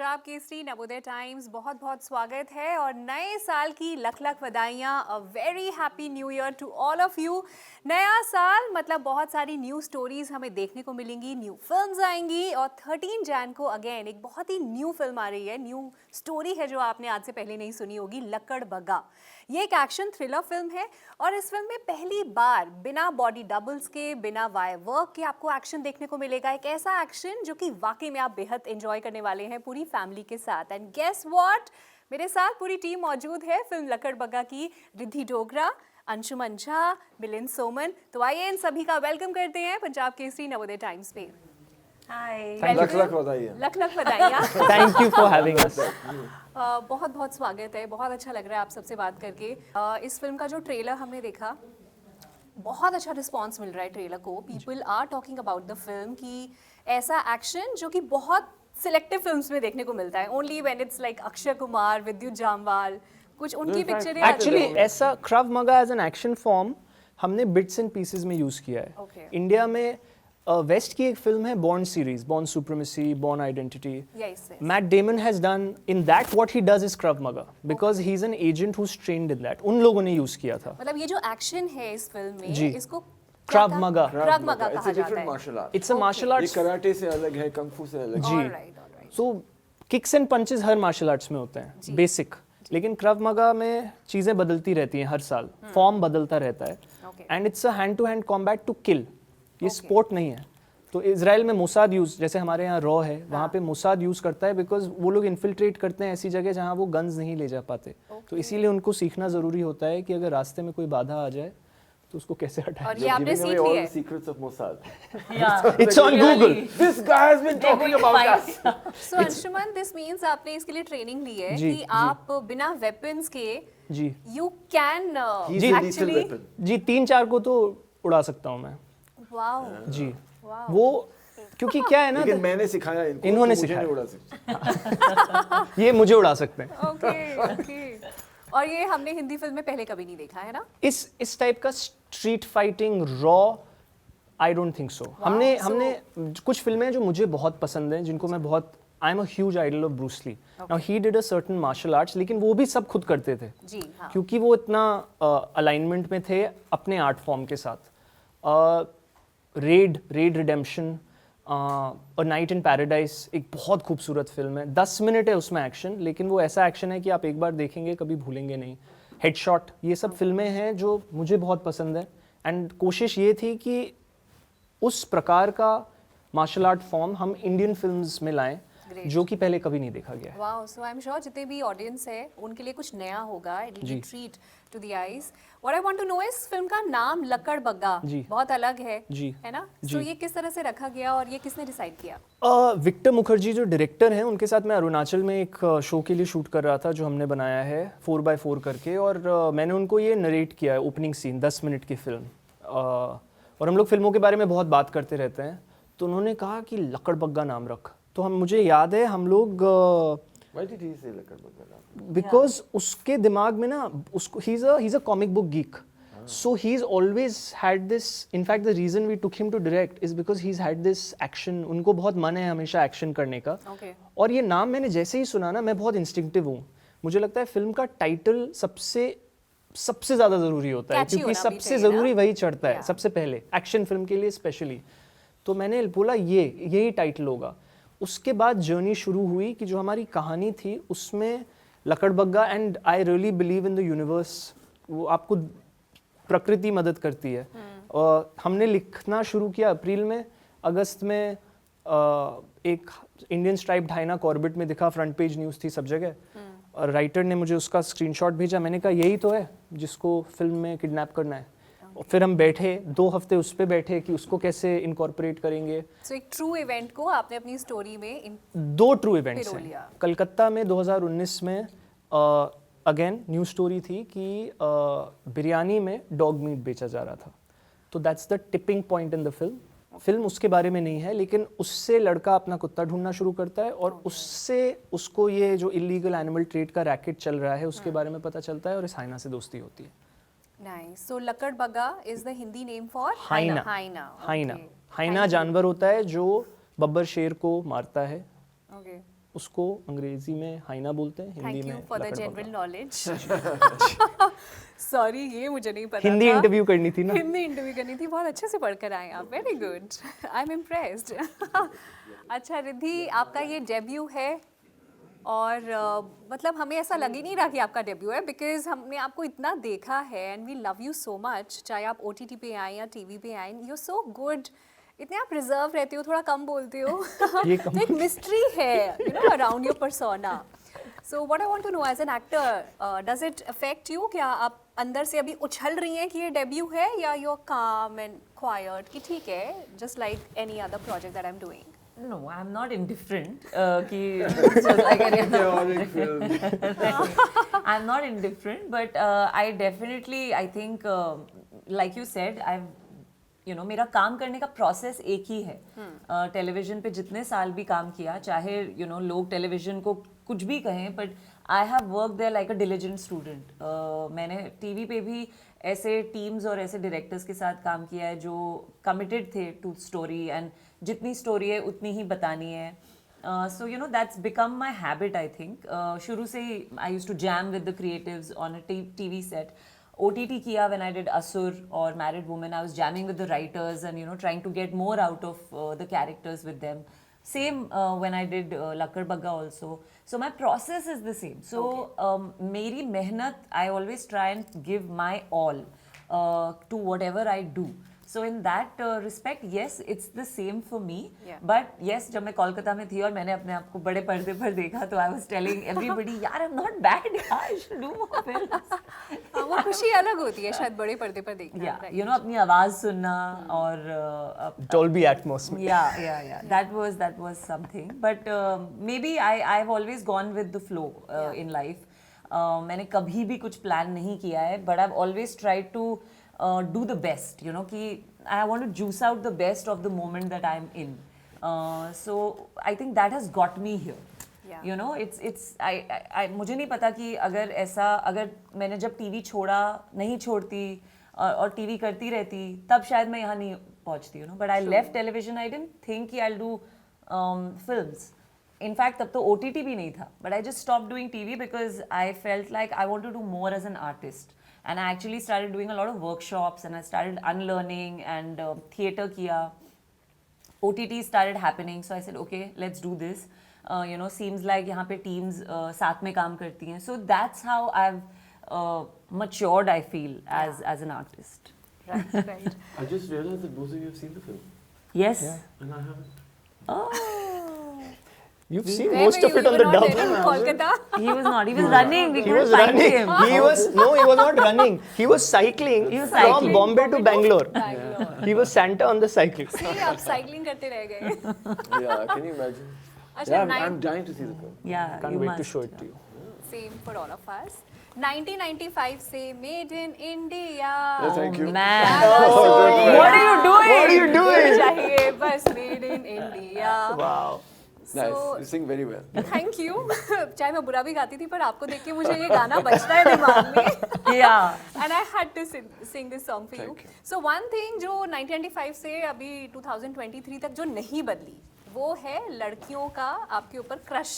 Punjab Kesari Navodaya times बहुत बहुत स्वागत है और नए साल की लख लख बधाइयाँ। A very happy new year to all of you. नया साल मतलब बहुत सारी न्यू स्टोरीज हमें देखने को मिलेंगी, न्यू फिल्म्स आएंगी और 13 जैन को अगेन एक बहुत ही न्यू फिल्म आ रही है, न्यू स्टोरी है जो आपने आज से पहले नहीं सुनी होगी, लक्कड़ बग्गा। ये एक एक्शन थ्रिलर फिल्म है और इस फिल्म में पहली बार बिना बॉडी डबल्स के, बिना वायर वर्क के आपको एक्शन देखने को मिलेगा। एक ऐसा एक्शन जो कि वाकई में आप बेहद एंजॉय करने वाले हैं पूरी फैमिली के साथ। एंड गेस व्हाट, मेरे साथ पूरी टीम मौजूद है फिल्म लक्कड़ बग्गा की। रिद्धि डोगरा, अंशुमन झा, मिलिंद सोमन। तो आइए इन सभी का वेलकम करते हैं पंजाब केसरी नवोदय टाइम्स पे। हाय, लख लख बधाइयाँ। लख लख बधाइयाँ। Thank you for having us. बहुत बहुत स्वागत है, बहुत अच्छा लग रहा है आप सबसे बात करके। इस फिल्म का जो ट्रेलर हमने देखा, बहुत अच्छा रिस्पांस मिल रहा है ट्रेलर को। People are talking about the film कि ऐसा एक्शन जो कि बहुत सिलेक्टिव फिल्म्स में देखने को मिलता है, only when it's like Akshay Kumar, विद्युत जामवाल, कुछ उनकी पिक्चरें। एक्चुअली ऐसा क्रव मगा एज एन एक्शन फॉर्म हमने बिट्स एंड पीसेस में यूज किया है। Okay. इंडिया में वेस्ट की एक फिल्म है Bourne series, Bourne Supremacy, Bourne Identity. Matt Damon has done in that what he does is Krav Maga because he is an agent who is trained in that. उन लोगों ने use किया था। मतलब ये जो एक्शन है इस फिल्म में, जी। इसको क्रव मगा। क्रव मगा इट्स कहा अ जाता डिफरेंट है। Martial art. It's a martial ये आर्ट्स। कराटे से अलग है, कंग फू से अलग है। जी। Alright. So kicks and punches हर मार्शल आर्ट्स में होते हैं बेसिक, लेकिन क्रव मगा में चीजें बदलती रहती हैं हर साल, फॉर्म बदलता रहता है। And it's a hand to hand combat to kill. ये स्पोर्ट नहीं है। तो इजराइल में मोसाद यूज, जैसे हमारे यहाँ रॉ है, वहाँ पे मोसाद यूज करता है बिकॉज वो लोग इन्फिल्ट्रेट करते हैं ऐसी जगह जहाँ वो गन्स नहीं ले जा पाते। तो इसीलिए उनको सीखना जरूरी होता है कि अगर रास्ते में कोई बाधा आ जाए तो उसको कैसे हटाएं। और ये आपने सीख लिया all है। the secrets of Mossad. It's on Google. This guy has been talking about us. So Anshuman, this means आपने इसके लिए ट्रेनिंग ली है जी, कि आप बिना वेपन्स के जी you can He's a lethal actually. weapon. जी 3-4 को तो उड़ा सकता हूँ मैं। वाओ। जी वो क्योंकि क्या है ना, लेकिन मैंने सिखाया इनको, इन्होंने तो मुझे सिखाया। नहीं उड़ा सकते। ये मुझे उड़ा सकते हैं। Okay okay. और ये हमने हिंदी फिल्म में पहले कभी नहीं देखा है ना। इस टाइप का street fighting raw I don't think so. हमने कुछ फिल्में हैं जो मुझे बहुत पसंद हैं, जिनको मैं बहुत, I am a huge idol of Bruce Lee. Now he did a certain martial arts, लेकिन वो भी सब खुद करते थे जी हाँ। क्योंकि वो इतना अलाइनमेंट में थे अपने आर्ट फॉर्म के साथ। रेड रिडेम्पशन और नाइट इन पैराडाइज एक बहुत खूबसूरत फिल्म है। 10 मिनट है उसमें एक्शन, लेकिन वो ऐसा एक्शन है कि आप एक बार देखेंगे कभी भूलेंगे नहीं। हेडशॉट, ये सब फिल्में हैं जो मुझे बहुत पसंद है। एंड कोशिश ये थी कि उस प्रकार का मार्शल आर्ट फॉर्म हम इंडियन फिल्म्स में लाएं जो कि पहले कभी नहीं देखा गया है। Wow. So I am sure जितने भी ऑडियंस है उनके लिए कुछ नया होगा। It will be treat to the eyes. What I want to know, इस फिल्म का नाम लक्कड़ बग्गा बहुत अलग है, जी है ना। सो ये किस तरह से रखा गया और ये किसने डिसाइड किया? विक्टर मुखर्जी जो डायरेक्टर हैं, उनके साथ मैं अरुणाचल में एक शो के लिए शूट कर रहा था जो हमने बनाया है 4x4 करके, और मैंने उनको ये नरेट किया है ओपनिंग सीन, 10 मिनट की फिल्म। और हम लोग फिल्मों के बारे में बहुत बात करते रहते हैं, तो उन्होंने कहा कि लक्कड़ बग्गा नाम रख। तो मुझे याद है हम लोग Why did he say Lakkar Bagga? Because उसके दिमाग में ना, उसको he is a comic book geek, so he's always had this, in fact the reason we took him to direct is because he's had this action, उनको बहुत मन है हमेशा एक्शन करने का। Okay. और ये नाम मैंने जैसे ही सुना ना, मैं बहुत इंस्टिंक्टिव हूँ, मुझे लगता है फिल्म का टाइटल सबसे ज्यादा जरूरी होता है, Catchy क्योंकि होना भी सबसे चाहिए जरूरी ना? वही चढ़ता है Yeah. सबसे पहले एक्शन फिल्म के लिए स्पेशली। तो मैंने बोला यही टाइटल होगा। उसके बाद जर्नी शुरू हुई कि जो हमारी कहानी थी उसमें Lakadbaggha, and I really believe in the universe, वो आपको प्रकृति मदद करती है। हमने लिखना शुरू किया अप्रैल में। अगस्त में एक इंडियन स्ट्राइप्ड हाइना कॉर्बेट में दिखा, फ्रंट पेज न्यूज़ थी सब जगह, और राइटर ने मुझे उसका स्क्रीनशॉट भेजा। मैंने कहा यही तो है जिसको फिल्म में किडनैप करना है। और फिर हम बैठे 2 हफ्ते उस पर बैठे कि उसको कैसे इनकॉर्पोरेट करेंगे। सो एक ट्रू इवेंट को आपने अपनी स्टोरी में 2 ट्रू इवेंट्स पिरो हैं। लिया। कलकत्ता में 2019 में अगेन न्यूज स्टोरी थी कि बिरयानी में डॉग मीट बेचा जा रहा था। तो that's the tipping point in the film उसके बारे में नहीं है, लेकिन उससे लड़का अपना कुत्ता ढूंढना शुरू करता है और उससे उसको ये जो इलीगल एनिमल ट्रेड का रैकेट चल रहा है उसके बारे में पता चलता है, और इस हाइना से दोस्ती होती है। Nice. So Lakadbaggha is the Hindi name for hyena. Hyena. Hyena जानवर होता है जो बब्बर शेर को मारता है। ओके। उसको अंग्रेजी में हाइना बोलते हैं, हिंदी थैंक यू में for the Lakadbaggha. General knowledge. Sorry, ये मुझे नहीं पता हिंदी था। इंटरव्यू करनी थी ना। हिंदी इंटरव्यू करनी थी, बहुत अच्छे से पढ़कर आए आप, very good, I am impressed. अच्छा रिद्धि, आपका ये डेब्यू है और मतलब हमें ऐसा लग ही नहीं रहा कि आपका डेब्यू है, बिकॉज हमने आपको इतना देखा है and we love you so much, चाहे आप OTT पे आए या टीवी पे आए, यू सो गुड, इतने आप रिजर्व रहते हो, थोड़ा कम बोलते हो। ये तो एक मिस्ट्री है you know around your persona. So what I want to know as an actor, does it affect you? क्या आप अंदर से अभी उछल रही हैं कि ये डेब्यू है, या यू आर काम एंड क्वाइट कि ठीक है, just like any other project that I am doing? No, I'm not indifferent. कि it's just like any other Chaotic film. I'm not indifferent, but I definitely, I think, like you said, मेरा काम करने का process एक ही है। Television पे जितने साल भी काम किया, चाहे लोग टेलीविजन को कुछ भी कहें, but I have work there like a diligent student. मैंने टीवी पे भी ऐसे टीम्स और ऐसे डायरेक्टर्स के साथ काम किया है जो कमिटेड थे टू स्टोरी, एंड जितनी स्टोरी है उतनी ही बतानी है। So that's become my habit, I think. शुरू से ही I use to jam with the creatives on a TV set. OTT किया when I did Asur or Married Woman, I was jamming with the writers and trying to get more out of the characters with them. Same when I did Lakadbagga also. So my process is the same. So मेरी मेहनत, I always try and give my all to whatever I do. So in that respect, yes, it's the same for me. Yeah. But yes, जब मैं कोलकाता में थी और मैंने अपने आप को बड़े पर्दे पर देखा, तो I was telling everybody, यार I'm not bad, I should do more films. वो खुशी अलग होती है शायद बड़े पर्दे पर देखना। Yeah, right? अपनी आवाज सुनना और Dolby Atmos में। yeah, that was something. But maybe I've always gone with the flow in life. मैंने कभी भी कुछ प्लान नहीं किया है, but I've always tried to do the best, कि I want to juice out the best of the moment that I'm in. So I think that has got me here. Yeah. It's I मुझे नहीं पता कि अगर मैंने जब TV छोड़ा, नहीं छोड़ती और टीवी करती रहती, तब शायद मैं यहाँ नहीं पहुँचती, but I left television, I didn't think कि I'll do films. In fact, तब तो OTT भी नहीं था, but I just stopped doing TV because I felt like I want to do more as an artist. And I actually started doing a lot of workshops, and I started unlearning and theatre kiya. OTT started happening, so I said, okay, let's do this. Seems like यहाँ पे teams साथ में काम करती हैं. So that's how I've matured, I feel, as an artist. Right. I just realized that both of you have seen the film, Yes. Yeah. and I haven't. Oh. You've Where seen were most of you? it You on were the not dub. there in Kolkata? He was not. He was running. We He couldn't was find running. him. He was not running. He was cycling He was from cycling. Bombay to Bangalore. Bangalore. He was Santa on the cycle. See, आप cycling करते रह गए। Yeah, can you imagine? अच्छा, Yeah, I'm dying to see the film. Yeah. Can't you wait must. to show it to you. Same for all of us. 1995 से Made in India. Yeah, thank you. Man. Oh, What are you doing? What are you doing? चाहिए बस Made in India. Wow. Nice. So, You sing very well. Thank you. चाहे मैं बुरा भी गाती थी, पर आपको देख के मुझे ये गाना बजता है दिमाग में। Yeah. And I had to sing this song for you. Thank you. So one thing जो 1995 से अभी 2023 तक जो नहीं बदली, वो है लड़कियों का आपके ऊपर क्रश,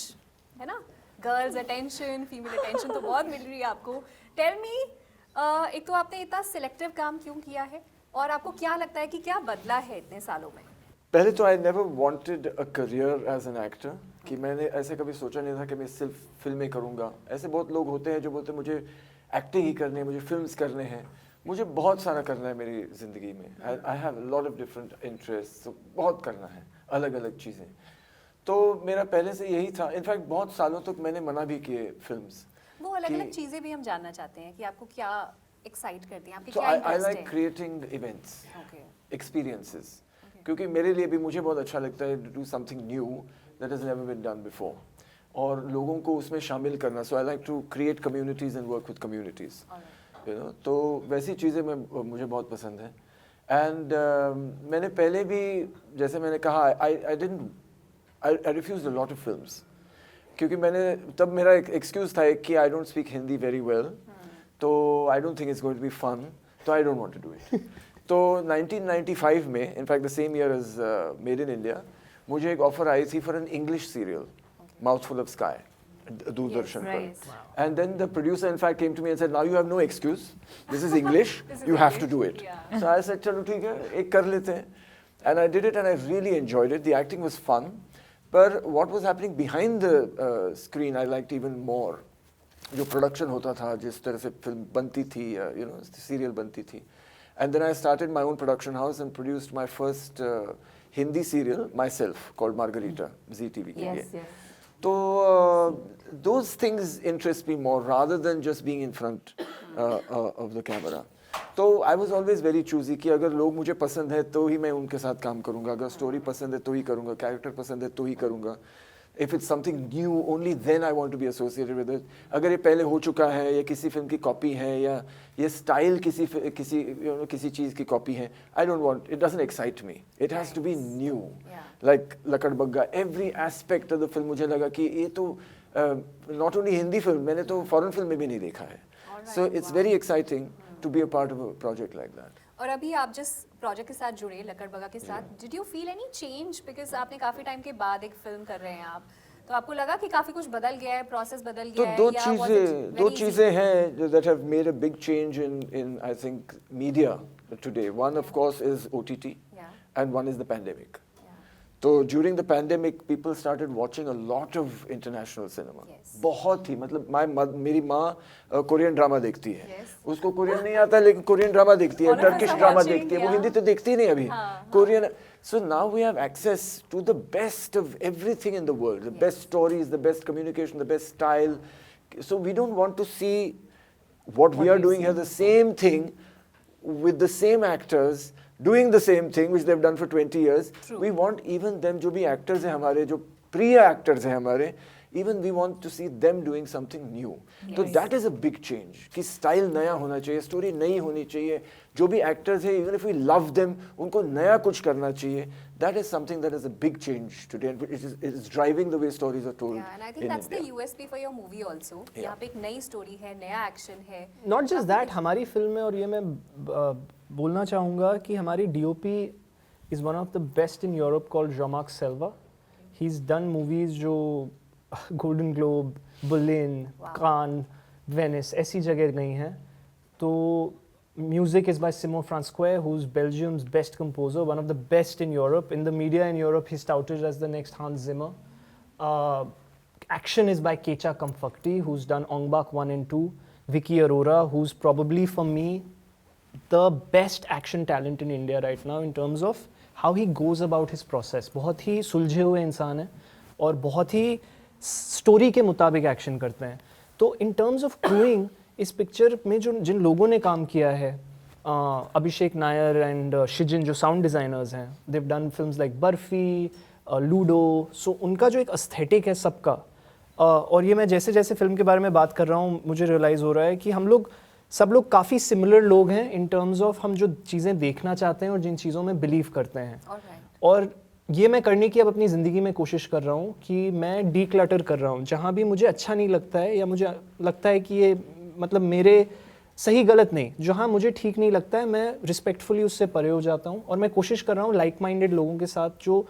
है ना? गर्ल्स अटेंशन, फीमेल अटेंशन तो बहुत मिल रही है आपको। टेल मी, एक तो आपने इतना सिलेक्टिव काम क्यों किया है, और आपको क्या लगता है कि क्या बदला है इतने सालों में? पहले तो I never wanted a career as an actor, कि मैंने ऐसे कभी सोचा नहीं था कि मैं सिर्फ फिल्में करूंगा। ऐसे बहुत लोग होते हैं जो बोलते हैं मुझे एक्टिंग ही करनी है, मुझे फिल्म्स करने हैं। मुझे बहुत सारा करना है मेरी ज़िंदगी में। I have lot of different interest, बहुत करना है, अलग अलग चीज़ें। तो मेरा पहले से यही था। इनफैक्ट बहुत सालों तक मैंने मना भी किए फिल्म्स। वो अलग अलग चीज़ें भी हम जानना चाहते हैं कि आपको क्या एक्साइट करती हैं, आपके तो क्या आई इंटरेस्ट लाइक है? Creating events, Okay. एक्सपीरियंसेस, क्योंकि मेरे लिए भी मुझे बहुत अच्छा लगता है to do something new that has never been done before, और लोगों को उसमें शामिल करना। So I like to create communities and work with communities, तो वैसी चीज़ें मुझे बहुत पसंद है। एंड मैंने पहले भी, जैसे मैंने कहा, I refuse a lot of films, क्योंकि मैंने तब मेरा एक एक्सक्यूज था कि I don't speak Hindi very well, तो I don't think it's going to be fun, तो I don't want to do it. तो 1995 में, in fact the same year as made in India, मुझे एक ऑफर आई थी for an English serial Mouthful of Sky, Doordarshan par. right. And then the producer in fact came to me and said, now you have no excuse, this is English, This is you have to English, do it. yeah. So I said, chalo theek hai, ek kar lete hain. And I did it and I really enjoyed it. The acting was fun. But what was happening behind the screen I liked even more. जो production होता था, जिस तरह से film बनती थी, you know, serial बनती थी. And then I started my own production house and produced my first Hindi serial myself called Margarita, ZTV के लिए. Yes, yes. So those things interest me more rather than just being in front of the camera. तो I was always very choosy कि अगर लोग मुझे पसंद है तो ही मैं उनके साथ काम करूंगा, अगर स्टोरी पसंद है तो ही करूंगा, कैरेक्टर पसंद है तो ही करूंगा. If it's something new only then I want to be associated with it. अगर ये पहले हो चुका है या किसी फिल्म की कॉपी है या ये स्टाइल किसी चीज़ की कॉपी है, I don't want, it doesn't excite me. It has to be new. Like Lakadbaggha, every aspect of the film मुझे लगा कि ये तो नॉट ओनली हिंदी फिल्म, मैंने तो फॉरेन फिल्म में भी नहीं देखा है. So it's very exciting to be a part of a project like that. और अभी आप जिस प्रोजेक्ट के साथ जुड़े लकड़बग्गा के साथ, did you feel any change because आपने काफी टाइम के बाद एक फिल्म कर रहे हैं आप, तो आपको लगा कि काफी कुछ बदल गया है, प्रोसेस बदल तो गया है? दो चीजें हैं that have made a big change in I think media today. One of course is OTT, and one is the pandemic. तो during the pandemic people started watching a lot of international cinema. बहुत ही, मतलब मेरी माँ Korean drama देखती है. उसको Korean नहीं आता लेकिन कोरियन ड्रामा देखती है, टर्किश ड्रामा देखती है, वो हिंदी तो देखती नहीं अभी. Korean. So now we have access to the best of everything in the world, the best stories, the best communication, the best style. So we don't want to see what we are doing here, the same thing with the same actors doing the same thing which they've done for 20 years. True. We want even them, जो भी actors हैं हमारे, जो प्रिय actors हैं हमारे, even we want to see them doing something new. So that is a big change. कि style नया होना चाहिए, story नई होनी चाहिए, जो भी actors हैं, even if we love them, उनको नया कुछ करना चाहिए. That is something that is a big change today, and it is driving the way stories are told. Yeah, and I think in that's India. the USP for your movie also. Yeah. यहाँ पे एक नई story है, नया action है. Not just that, हमारी film में, और ये मैं बोलना चाहूँगा कि हमारी DOP is one of the best in Europe called Jean-Marc Selva. He is done movies जो गोल्डन ग्लोब, बर्लिन, कान, वेनिस ऐसी जगह गई हैं. तो music is by Simo Francois, who is Belgium's best composer, one of the best in Europe. In the media in Europe, he's touted as the next Hans Zimmer. Action is by Kecha Kamfakti, who's done Ong Bak 1 and 2. Vicky Arora, who's probably for me the best action talent in India right now in terms of how he goes about his process. बहुत ही सुलझे हुए इंसान है और बहुत ही story के मुताबिक action करते हैं. तो इन टर्म्स ऑफ क्रूइंग, इस पिक्चर में जो जिन लोगों ने काम किया है, अभिषेक नायर एंड शिजिन जो साउंड डिज़ाइनर्स हैं, they've done films like Barfi, Ludo. So उनका जो एक एस्थेटिक है सबका, और ये मैं जैसे जैसे फिल्म के बारे में बात कर रहा हूँ मुझे रियलाइज़ हो रहा है कि हम लोग सब लोग काफ़ी सिमिलर लोग हैं इन टर्म्स ऑफ हम जो चीज़ें देखना चाहते हैं और जिन चीज़ों में बिलीव करते हैं. और ये मैं करने की अब अपनी ज़िंदगी में कोशिश कर रहा हूँ कि मैं डीक्लटर कर रहा हूँ. जहाँ भी मुझे अच्छा नहीं लगता है या मुझे लगता है कि ये मतलब मेरे सही गलत नहीं, जहाँ मुझे ठीक नहीं लगता है, मैं रिस्पेक्टफुली उससे परे हो जाता हूँ. और मैं कोशिश कर रहा हूँ लाइक माइंडेड लोगों के साथ जो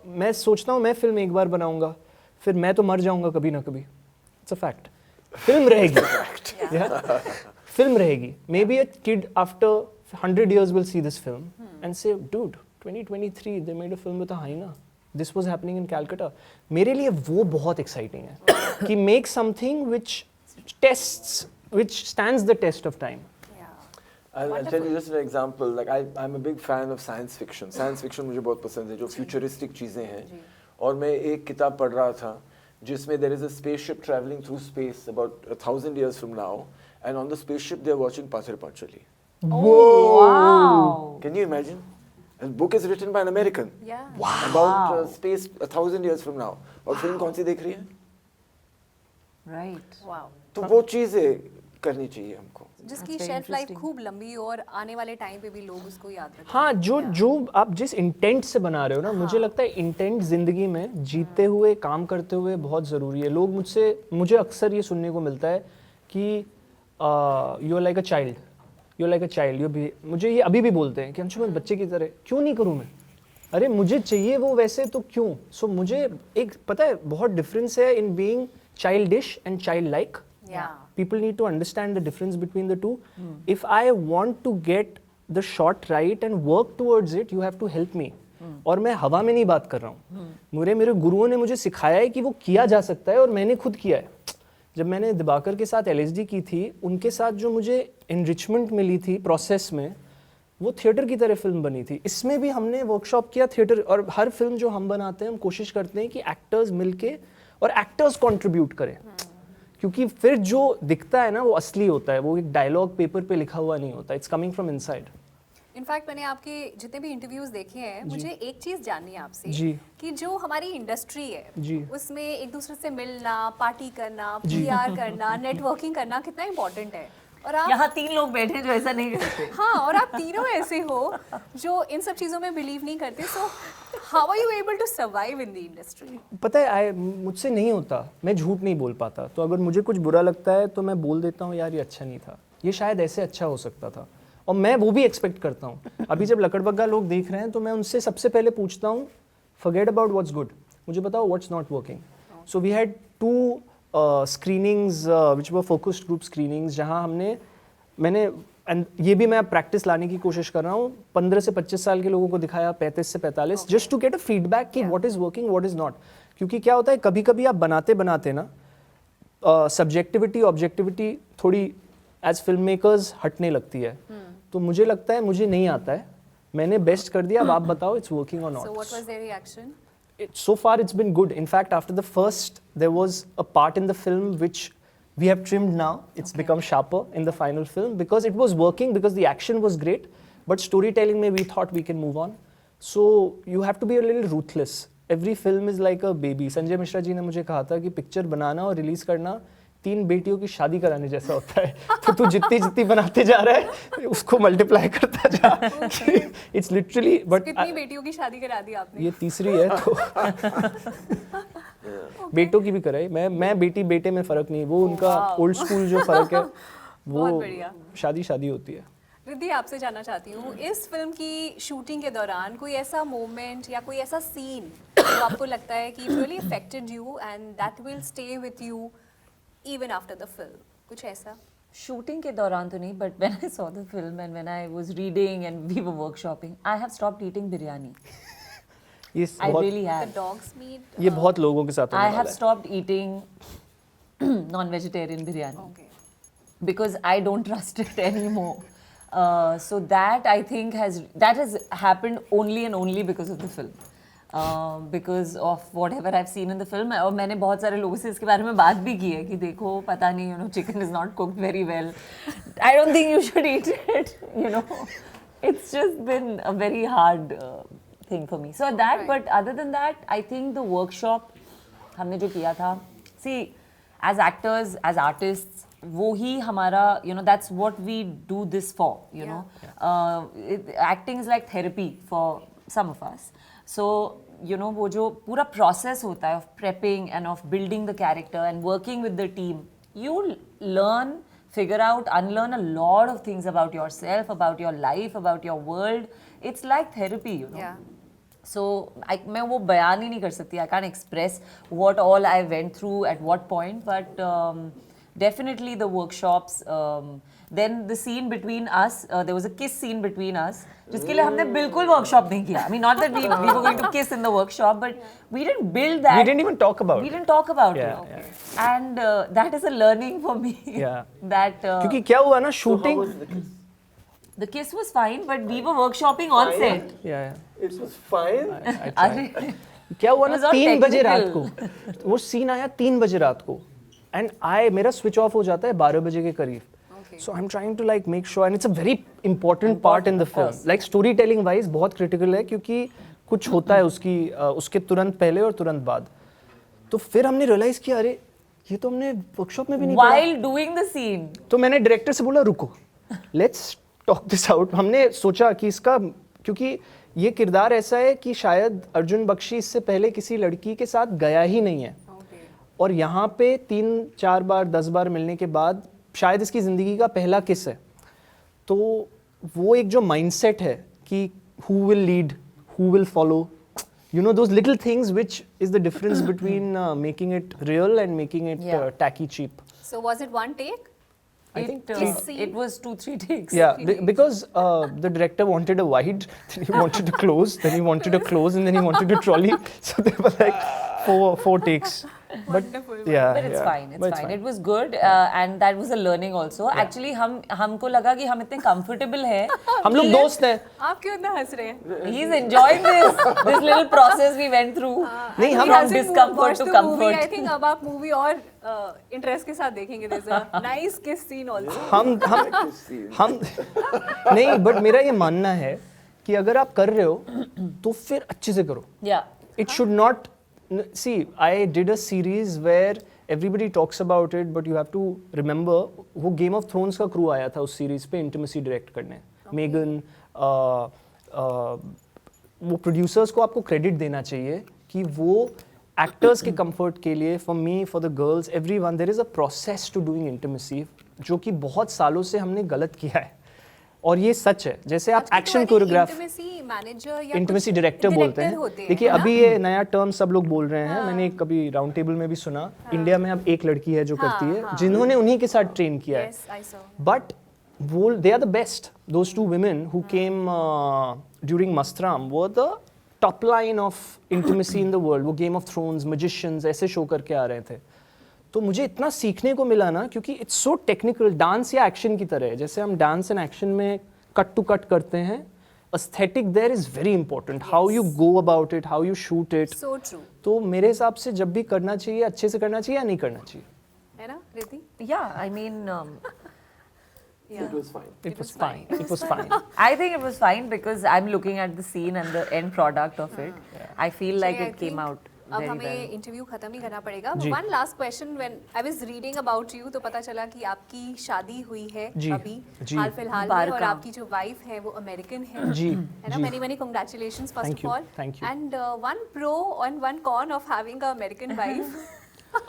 मैं सोचता हूँ मैं फिल्म एक बार बनाऊँगा, फिर मैं तो मर जाऊँगा कभी ना कभी. It's a fact. फिल्म रहेगी. फिल्म रहेगी. May be a kid after 100 years will see this film and say, dude, 2023 they made a film with a hyena. This was happening in Calcutta. मेरे लिए वो बहुत exciting है कि make something which stands the test of time. I'll tell you just an example. Like I'm a big fan of science fiction. Science fiction मुझे बहुत पसंद है, जो futuristic चीज़ें हैं. और मैं एक किताब पढ़ रहा था जिसमें there is a spaceship traveling through space about 1,000 years from now, and on the spaceship they're watching Pather Panchali. Wow. Can you imagine? And the book is written by an American. Yeah. About space 1,000 years from now. और film कौन सी देख रही है? Right. Wow. तो वो चीज़ें करनी चाहिए हमको. जिसकी That's very shelf life interesting. खूब लंबी हो और आने वाले टाइम पे भी लोग उसको याद रखें. हाँ, जो आप जिस इंटेंट से बना रहे हो ना, मुझे लगता है इंटेंट जिंदगी में जीते हुए काम करते हुए बहुत ज़रूरी है. लोग मुझे अक्सर ये सुनने को मिलता है कि you are like a child, मुझे ये अभी भी बोलते हैं कि अंशु मैं बच्चे की तरह क्यों नहीं करूँ. अरे मुझे चाहिए वो वैसे तो क्यों? सो मुझे एक पता है बहुत डिफरेंस है in being childish and child like. Yeah. People need to understand the difference between the two. If I want to get the shot right and work towards it, you have to help me. और मैं हवा में नहीं बात कर रहा हूँ. मेरे गुरुओं ने मुझे सिखाया है कि वो किया जा सकता है और मैंने खुद किया है. जब मैंने दिबाकर के साथ LSD की थी, उनके साथ जो मुझे enrichment मिली थी प्रोसेस में, वो थिएटर की तरह फिल्म बनी थी. इसमें भी हमने वर्कशॉप किया थिएटर. और हर फिल्म जो हम बनाते हैं हम कोशिश करते हैं कि एक्टर्स मिलके और एक्टर्स कंट्रीब्यूट करें, क्योंकि फिर जो दिखता है ना वो असली होता है, वो एक डायलॉग पेपर पे लिखा हुआ नहीं होता. It's coming from inside. In fact मैंने आपके जितने भी इंटरव्यूज देखे हैं, मुझे एक चीज जाननी है आपसे जी. कि जो हमारी इंडस्ट्री है जी. उसमें एक दूसरे से मिलना, पार्टी करना, PR करना, नेटवर्किंग करना कितना इंपॉर्टेंट है. और आप यहाँ 3 लोग बैठे हैं जो ऐसा नहीं करते. हाँ, और आप तीनों ऐसे हो जो इन सब चीजों में बिलीव नहीं करते. So how are you able to survive in the industry? पता है मुझसे नहीं होता, मैं झूठ नहीं बोल पाता. तो अगर मुझे कुछ बुरा लगता है तो मैं बोल देता हूँ यार ये अच्छा नहीं था, ये शायद ऐसे अच्छा हो सकता था. और मैं वो भी एक्सपेक्ट करता हूँ. अभी जब लकड़बग्गा लोग देख रहे हैं तो मैं उनसे सबसे पहले पूछता हूँ फॉरगेट अबाउट व्हाट्स गुड, मुझे बताओ what's not working. So we had 2 screenings which were focused group screenings, जहाँ मैंने एंड ये भी मैं प्रैक्टिस लाने की कोशिश कर रहा हूँ. 15 से 25 साल के लोगों को दिखाया, 35 से 45, just to get a feedback कि what is working what is not. क्योंकि क्या होता है कभी कभी आप बनाते बनाते ना सब्जेक्टिविटी ऑब्जेक्टिविटी थोड़ी एज फिल्म मेकर्स हटने लगती है. तो मुझे लगता है मुझे नहीं आता है, मैंने बेस्ट कर दिया, अब आप बताओ इट्स वर्किंग और so not. What was their reaction? So far it's been good. In fact, after the first, there was a part in the film which we have trimmed now. It's become sharper in the final film because it was working, because the action was great, but storytelling maybe we thought we can move on. So you have to be a little ruthless. Every film is like a baby. Sanjay Mishra ji ने मुझे कहा था कि picture बनाना और release करना 3 बेटियों की शादी कराने जैसा होता है. तो तू जितनी जितनी बनाते जा रहा है उसको मल्टीप्लाई करता जा. It's literally. But कितनी बेटियों की शादी करा दी आपने? ये तीसरी है तो बेटों की भी कराई. मैं बेटी बेटे में फर्क नहीं, वो उनका ओल्ड स्कूल जो फर्क है वो बहुत बढ़िया. शादी होती है. रिद्धि, आपसे जानना चाहती हूँ, इस फिल्म की शूटिंग के दौरान कोई ऐसा मोमेंट या कोई ऐसा सीन जो आपको लगता है कि really affected you and that will stay with you even after the film? कुछ ऐसा? शूटिंग के दौरान तो नहीं, but when I saw the film and when I was reading and we were workshopping, I have stopped eating biryani. ये I बहुत really have. The dogs meat? ये बहुत लोगों के साथ होने I वाला have है. stopped eating non-vegetarian biryani okay. because I don't trust it anymore. So that I think has happened only and only because of the film. Because of whatever I've seen in the film. और मैंने बहुत सारे लोगों से इसके बारे में बात भी की है कि देखो पता नहीं, chicken is not cooked very well. I don't think you should eat it. It's just been a very hard thing for me. So that, Right. but other than that, I think the workshop हमने जो किया था, see, as actors, as artists, वो ही हमारा, that's what we do this for, you know. Acting is like therapy for some of us. So, वो जो पूरा process होता है of prepping and of building the character and working with the team, you learn, figure out, unlearn a lot of things about yourself, about your life, about your world. It's like therapy, Yeah. So मैं वो बयान ही नहीं कर सकती. I can't express what all I went through at what point, but definitely the workshops. Then the scene between us, there was a kiss scene between us, जिसके लिए हमने बिल्कुल workshop नहीं किया. I mean, not that we were going to kiss in the workshop, but we didn't build that. We didn't even talk about We it. didn't talk about Yeah, it. yeah. And that is a learning for me. Yeah. That क्योंकि क्या हुआ ना shooting. the kiss was fine, but we were workshopping on set. Yeah. It was fine. अरे क्या हुआ ना It was all 3 बजे रात technical. को वो सीन आया 3 बजे रात को एंड मेरा स्विच ऑफ हो जाता है 12 बजे के करीब. So I'm trying to like make sure, and it's a very important part in the film. Like storytelling wise बहुत critical है क्योंकि कुछ होता है उसके तुरंत पहले और तुरंत बाद. तो फिर हमने रियलाइज किया अरे ये तो हमने वर्कशॉप में भी नहीं पढ़ा. while doing the scene. तो मैंने डायरेक्टर से बोला रुको, लेट्स टॉक दिस आउट. हमने सोचा कि इसका, क्योंकि ये किरदार ऐसा है कि शायद अर्जुन बख्शी इससे पहले किसी लड़की के साथ गया ही नहीं है, और यहाँ पे 3-4 बार 10 बार मिलने के बाद शायद इसकी ज़िंदगी का पहला किस है. तो वो एक जो माइंडसेट है कि who will lead, who will follow. You know, those little things which is the difference between making it real and making it Yeah. tacky cheap. So was it one take? It was 2-3 takes. Yeah, because the director wanted a wide, then he wanted a close, then he wanted a close, and then he wanted a trolley. So there were like four takes. Wonderful. Yeah, But it's yeah. fine. It's But fine. It was good, and that was a learning also. Actually, हमको लगा कि हम इतने comfortable हैं. हम लोग दोस्त हैं. आप क्यों इतना हंस रहे हैं? He's enjoying this little process we went through. नहीं, He हम hasn't discomfort watched to the movie. comfort. I think अब आप मूवी और इंटरेस्ट के साथ देखेंगे. There's a nice kiss scene also. हम नहीं, बट मेरा ये मानना है कि अगर आप कर रहे हो तो फिर अच्छे से करो. Yeah. It should not. See, I did a series where everybody talks about it, but you have to remember वो Game of Thrones का crew आया था उस series पे intimacy direct करने. Megan, वो producers को आपको credit देना चाहिए कि वो actors के comfort के लिए, for me, for the girls, everyone, there is a process to doing intimacy जो कि बहुत सालों से हमने गलत किया है. और ये सच है. जैसे आप एक्शन कोरियोग्राफ, इंटीमेसी मैनेजर या इंटीमेसी डायरेक्टर बोलते हैं. देखिए है ना? अभी ये नया टर्म सब लोग बोल रहे हैं. मैंने कभी राउंड टेबल में भी सुना. इंडिया में अब एक लड़की है जो करती है, जिन्होंने उन्हीं के साथ ट्रेन किया है. Yes, I saw. बट वो they are the best. Those two women who came during Mastram were the top line of intimacy in the world. वो गेम ऑफ थ्रोन्स, मैजिशियंस ऐसे शो करके आ रहे थे. तो मुझे इतना सीखने को मिला ना, क्योंकि इट्स सो टेक्निकल. डांस या एक्शन की तरह है. जैसे हम डांस एंड एक्शन में कट टू कट करते हैं, aesthetic there is very important. How you go about it, how you shoot it. So true. तो मेरे हिसाब से जब भी करना चाहिए अच्छे से करना चाहिए या नहीं करना चाहिए. है ना Riddhi? Yeah, I mean, Yeah. It was fine. It was fine. It was fine. I think it was fine because I'm looking at the scene and the end product of it. I feel like I it came think out अब very हमें well. Interview खत्म ही करना पड़ेगा. जी. One last question. When I was reading about you तो पता चला कि आपकी शादी हुई है जी, अभी जी. हाल फिलहाल में, और मुबारका. आपकी जो वाइफ है वो अमेरिकन है. जी, है ना? जी. many congratulations first Thank of you, all. thank you. And one pro and one con of having a American wife.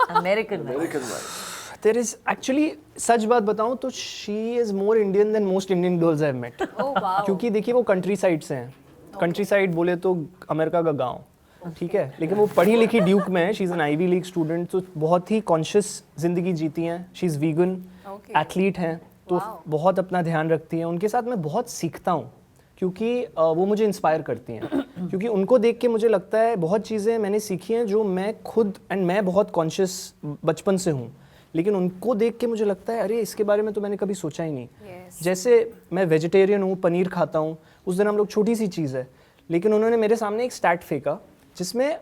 American. American wife. There is actually, सच बात बताऊं तो she is more Indian than most Indian girls I've met. Oh wow. क्योंकि देखिए वो country side से हैं. Country side बोले तो अमेरिका का गांव. ठीक है, लेकिन वो पढ़ी लिखी ड्यूक में है. She is an Ivy League student. तो बहुत ही कॉन्शियस जिंदगी जीती हैं. She is vegan, Okay. Athlete हैं. तो Wow. बहुत अपना ध्यान रखती हैं. उनके साथ मैं बहुत सीखता हूँ क्योंकि वो मुझे इंस्पायर करती हैं. क्योंकि उनको देख के मुझे लगता है बहुत चीज़ें मैंने सीखी हैं जो मैं खुद, एंड मैं बहुत कॉन्शियस बचपन से हूँ, लेकिन उनको देख के मुझे लगता है अरे इसके बारे में तो मैंने कभी सोचा ही नहीं. Yes. जैसे मैं वेजिटेरियन हूँ, पनीर खाता हूँ. उस दिन हम लोग, छोटी सी चीज़ है, लेकिन उन्होंने मेरे सामने एक स्टैट फेंका जिसमें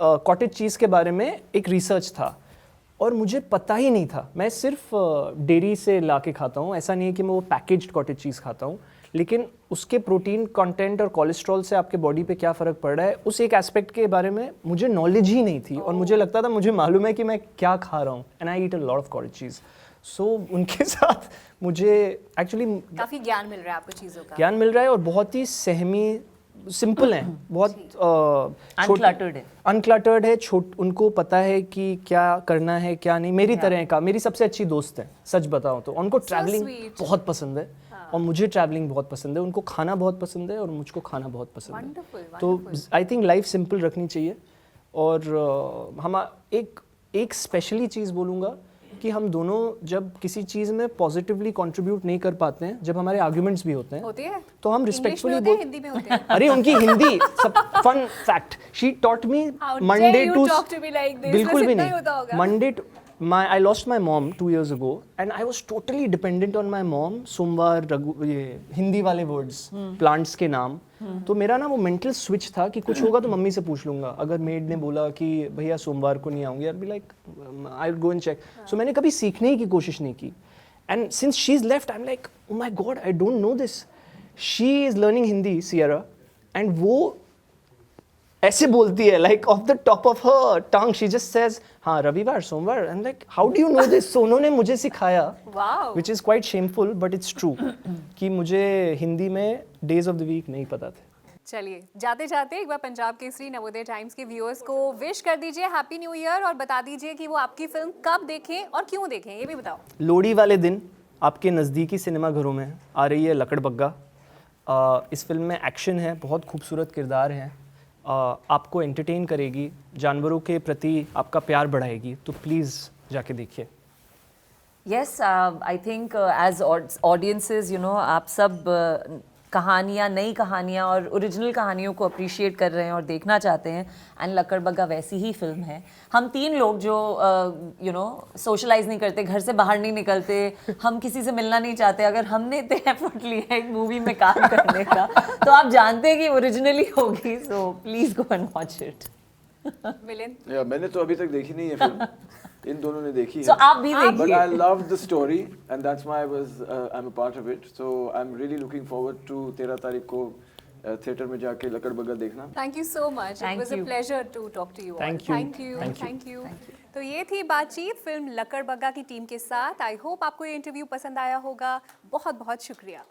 कॉटेज चीज़ के बारे में एक रिसर्च था और मुझे पता ही नहीं था. मैं सिर्फ डेयरी से ला के खाता हूँ. ऐसा नहीं है कि मैं वो पैकेज्ड कॉटेज चीज़ खाता हूँ, लेकिन उसके प्रोटीन कंटेंट और कोलेस्ट्रॉल से आपके बॉडी पे क्या फ़र्क पड़ रहा है, उस एक एस्पेक्ट के बारे में मुझे नॉलेज ही नहीं थी. और मुझे लगता था मुझे मालूम है कि मैं क्या खा रहा हूँ. And I eat a lot of cottage cheese. So उनके साथ मुझे एक्चुअली काफी ज्ञान मिल रहा है आपको चीजों का. ज्ञान मिल रहा है और बहुत ही सहमी, सिंपल हैं, बहुत Uncluttered है. अनक्लटर्ड है. उनको पता है कि क्या करना है क्या नहीं. मेरी तरह का, मेरी सबसे अच्छी दोस्त है सच बताऊं तो. उनको ट्रैवलिंग sweet. बहुत पसंद है और मुझे ट्रैवलिंग बहुत पसंद है. उनको खाना बहुत पसंद है और मुझको खाना बहुत पसंद है. Wonderful, तो wonderful. I think life simple रखनी चाहिए. और हम एक स्पेशली चीज़ बोलूँगा कि हम दोनों जब किसी चीज़ में पॉजिटिवली कंट्रीब्यूट नहीं कर पाते हैं, जब हमारे आर्ग्यूमेंट्स भी होते हैं, होती है तो हम इंग्लिश में रिस्पेक्टफुली होते हैं, हिंदी में होते हैं. अरे उनकी हिंदी सब fun fact. She taught me How Monday dare you to, talk to me like this? बिल्कुल बस भी इतना ही नहीं. होता होगा. Monday I lost my mom 2 years ago and I was totally dependent on my mom. सोमवार ये हिंदी वाले वर्ड्स, प्लांट्स के नाम. तो मेरा ना वो मेंटल स्विच था कि कुछ होगा तो मम्मी से पूछ लूंगा. अगर मेड ने बोला कि भैया सोमवार को नहीं आऊंगी, I'd be like I'll go and check. So मैंने कभी सीखने की कोशिश नहीं की. And since she's left, I'm like, oh my god, I don't know this. She is learning Hindi, Sierra, and वो ऐसे बोलती है, like off the top of her tongue, she just says, हाँ रविवार सोमवार. I'm like, how do you know this? So उन्होंने मुझे सिखाया, Wow. which is quite shameful, but it's true, कि मुझे हिंदी में days of the week नहीं पता थे. चलिए जाते जाते एक बार पंजाब केसरी नवोदय टाइम्स के व्यूअर्स को विश कर दीजिए हैप्पी न्यू ईयर और बता दीजिए कि वो आपकी फिल्म कब देखें और क्यों देखें, ये भी बताओ. लोहड़ी वाले दिन आपके नज़दीकी सिनेमा घरों में आ रही है लकड़बग्गा. इस फिल्म में एक्शन है, बहुत खूबसूरत किरदार हैं, आपको एंटरटेन करेगी, जानवरों के प्रति आपका प्यार बढ़ाएगी, तो प्लीज़ जाके देखिए। Yes, I think as audiences, you know, आप सब कहानियाँ, नई कहानियाँ और ओरिजिनल कहानियों को अप्रिशिएट कर रहे हैं और देखना चाहते हैं, एंड लक्कड़ बग्गा वैसी ही फिल्म है। हम 3 लोग जो यू नो सोशलाइज नहीं करते, घर से बाहर नहीं निकलते, हम किसी से मिलना नहीं चाहते, अगर हमने इतने एफर्ट लिया है एक मूवी में काम करने का, तो आप जानते हैं कि ओरिजिनली होगी, so please go and watch it. Milind, या मैंने तो अभी तक देखी नहीं है फिल्म, इन दोनों ने देखी So है। आप भी But देखिए। I love the story and that's why I'm a part of it. So I'm really looking forward to 13 तारीख को थिएटर में जाके लकड़ बग्गा देखना। Thank you so much, it Thank was a you. Pleasure to talk to you. Thank you. Thank you, Thank you. Thank you. तो ये थी बातचीत film लकड़ Bagga की टीम के साथ। आई होप आपको ये इंटरव्यू पसंद आया होगा। बहुत बहुत शुक्रिया।